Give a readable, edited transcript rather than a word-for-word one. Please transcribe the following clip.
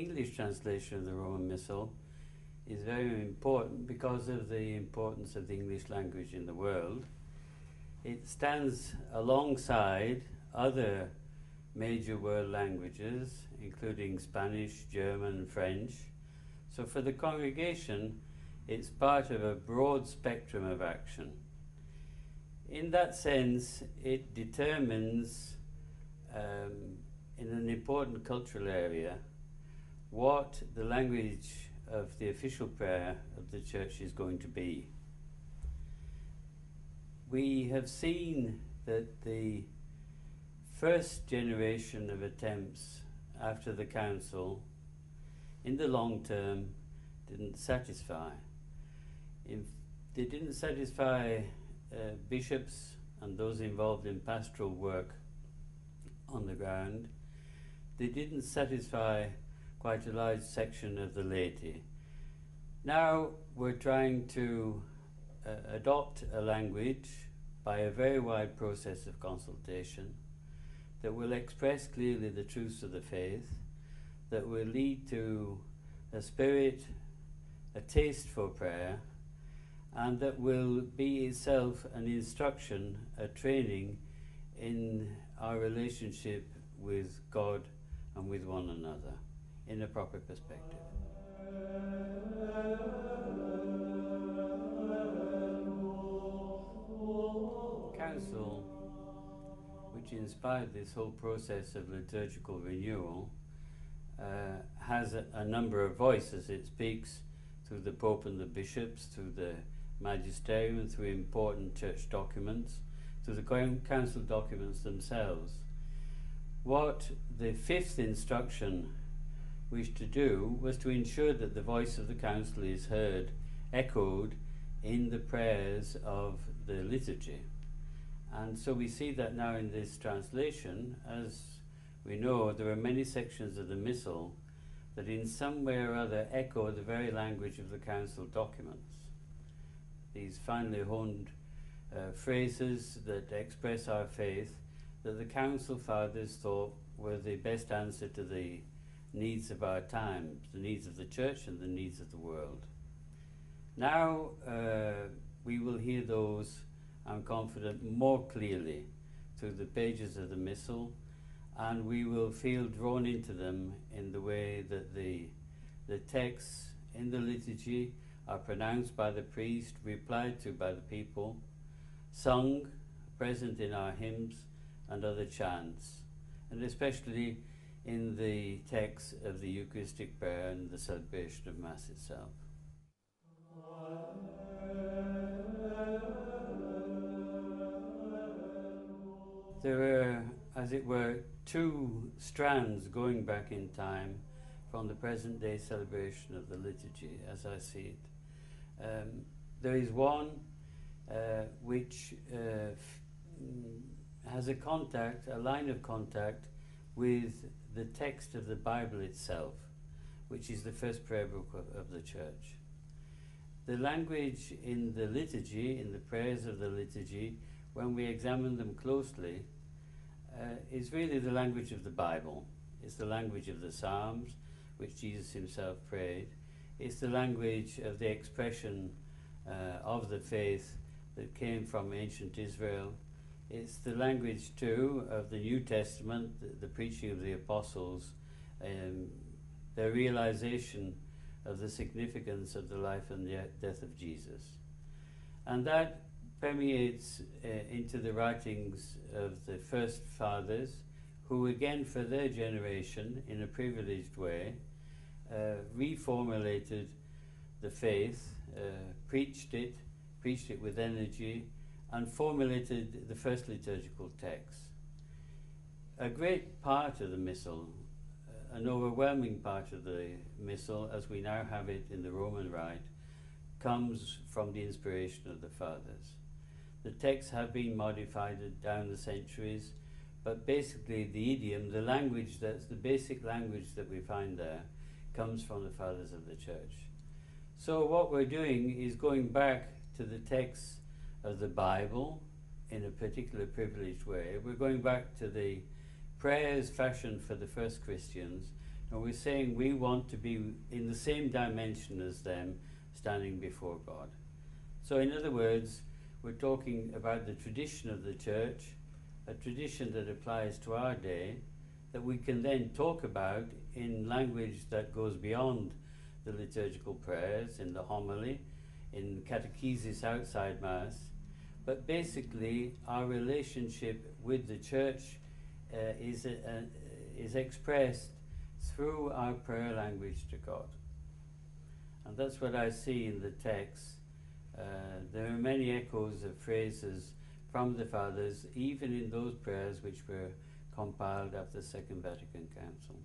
English translation of the Roman Missal is very important because of the importance of the English language in the world. It stands alongside other major world languages, including Spanish, German, French. So for the congregation, it's part of a broad spectrum of action. In that sense, it determines, in an important cultural area, what the language of the official prayer of the Church is going to be. We have seen that the first generation of attempts after the Council, in the long term, didn't satisfy. They didn't satisfy bishops and those involved in pastoral work on the ground. They didn't satisfy quite a large section of the laity. Now we're trying to adopt a language by a very wide process of consultation that will express clearly the truths of the faith, that will lead to a spirit, a taste for prayer, and that will be itself an instruction, a training in our relationship with God and with one another in a proper perspective. Council, which inspired this whole process of liturgical renewal, has a number of voices. It speaks through the Pope and the bishops, through the magisterium, through important church documents, through the council documents themselves. What the fifth instruction wished to do was to ensure that the voice of the council is heard, echoed in the prayers of the liturgy. And so we see that now in this translation. As we know, there are many sections of the Missal that in some way or other echo the very language of the council documents. These finely honed phrases that express our faith that the council fathers thought were the best answer to the needs of our times, the needs of the church and the needs of the world. Now we will hear those, I'm confident, more clearly through the pages of the Missal, and we will feel drawn into them in the way that the texts in the liturgy are pronounced by the priest, replied to by the people, sung, present in our hymns and other chants, and especially in the text of the Eucharistic prayer and the celebration of Mass itself. There are, as it were, two strands going back in time from the present day celebration of the liturgy, as I see it. There is one which has a line of contact with the text of the Bible itself, which is the first prayer book of the Church. The language in the liturgy, in the prayers of the liturgy, when we examine them closely, is really the language of the Bible. It's the language of the Psalms, which Jesus himself prayed. It's the language of the expression of the faith that came from ancient Israel. It's the language, too, of the New Testament, the preaching of the apostles, their realization of the significance of the life and death of Jesus. And that permeates into the writings of the first fathers, who again, for their generation, in a privileged way, reformulated the faith, preached it with energy, and formulated the first liturgical text. A great part of the Missal, an overwhelming part of the Missal, as we now have it in the Roman Rite, comes from the inspiration of the Fathers. The texts have been modified down the centuries, but basically the idiom, the language, that's the basic language that we find there, comes from the Fathers of the Church. So what we're doing is going back to the texts of the Bible in a particular privileged way. We're going back to the prayers fashioned for the first Christians, And we're saying we want to be in the same dimension as them, standing before God. So in other words, we're talking about the tradition of the church, a tradition that applies to our day, that we can then talk about in language that goes beyond the liturgical prayers, in the homily, in catechesis outside Mass. But basically, our relationship with the church is expressed through our prayer language to God. And that's what I see in the text. There are many echoes of phrases from the Fathers, even in those prayers which were compiled after the Second Vatican Council.